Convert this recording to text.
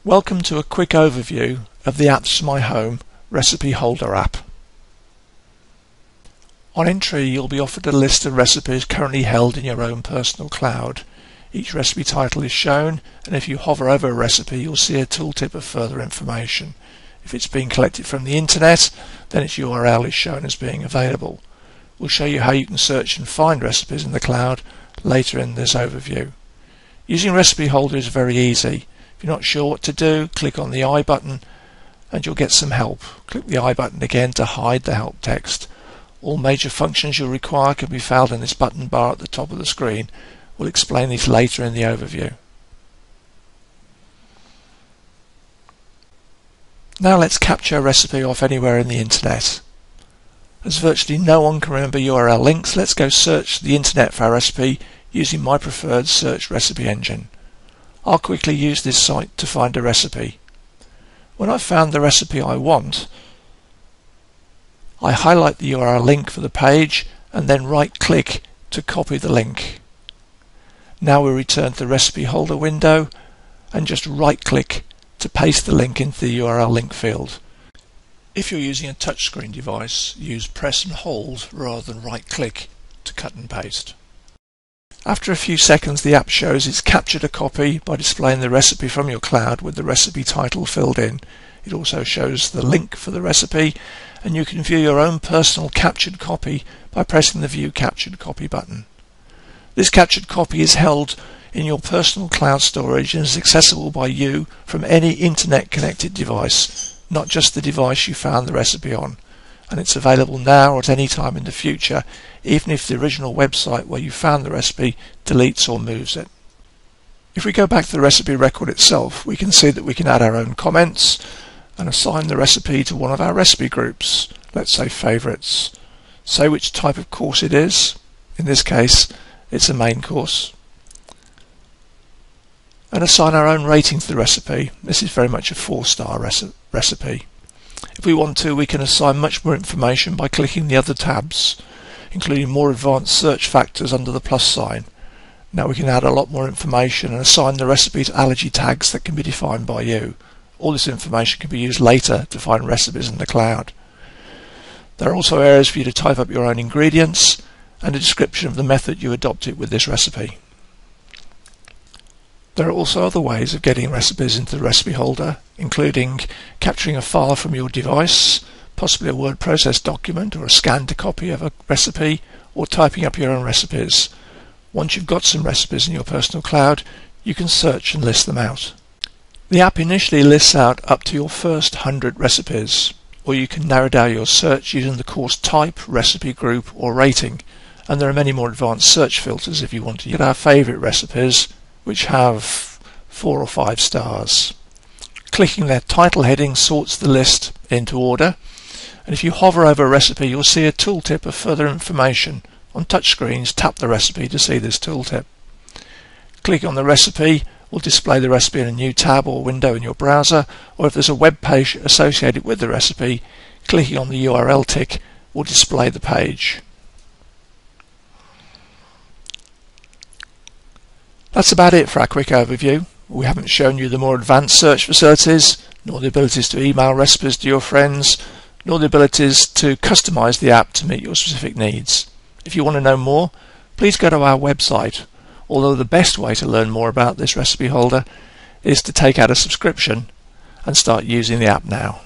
Welcome to a quick overview of the Apps for My Home Recipe Holder app. On entry, you'll be offered a list of recipes currently held in your own personal cloud. Each recipe title is shown, and if you hover over a recipe, you'll see a tooltip of further information. If it's being collected from the internet, then its URL is shown as being available. We'll show you how you can search and find recipes in the cloud later in this overview. Using Recipe Holder is very easy. If you're not sure what to do, click on the I button and you'll get some help. Click the I button again to hide the help text. All major functions you'll require can be found in this button bar at the top of the screen. We'll explain these later in the overview. Now let's capture a recipe off anywhere in the internet. As virtually no one can remember URL links, let's go search the internet for our recipe using my preferred search recipe engine. I'll quickly use this site to find a recipe. When I've found the recipe I want, I highlight the URL link for the page and then right-click to copy the link. Now we return to the Recipe Holder window and just right-click to paste the link into the URL link field. If you're using a touchscreen device, use press and hold rather than right-click to cut and paste. After a few seconds, the app shows it's captured a copy by displaying the recipe from your cloud with the recipe title filled in. It also shows the link for the recipe, and you can view your own personal captured copy by pressing the View Captured Copy button. This captured copy is held in your personal cloud storage and is accessible by you from any internet-connected device, not just the device you found the recipe on. And it's available now or at any time in the future, even if the original website where you found the recipe deletes or moves it. If we go back to the recipe record itself, we can see that we can add our own comments and assign the recipe to one of our recipe groups, let's say Favourites. Say which type of course it is. In this case, it's a main course. And assign our own rating to the recipe. This is very much a 4-star recipe. If we want to, we can assign much more information by clicking the other tabs, including more advanced search factors under the plus sign. Now we can add a lot more information and assign the recipe to allergy tags that can be defined by you. All this information can be used later to find recipes in the cloud. There are also areas for you to type up your own ingredients and a description of the method you adopted with this recipe. There are also other ways of getting recipes into the recipe holder, including capturing a file from your device, possibly a word processed document or a scanned copy of a recipe, or typing up your own recipes. Once you've got some recipes in your personal cloud, you can search and list them out. The app initially lists out up to your first 100 recipes, or you can narrow down your search using the course type, recipe group, or rating, and there are many more advanced search filters if you want to get our favourite recipes, which have 4 or 5 stars. Clicking their title heading sorts the list into order, and if you hover over a recipe, you'll see a tooltip of further information. On touchscreens, tap the recipe to see this tooltip. Clicking on the recipe will display the recipe in a new tab or window in your browser, or if there's a web page associated with the recipe, clicking on the URL tick will display the page. That's about it for our quick overview. We haven't shown you the more advanced search facilities, nor the abilities to email recipes to your friends, nor the abilities to customize the app to meet your specific needs. If you want to know more, please go to our website, although the best way to learn more about this recipe holder is to take out a subscription and start using the app now.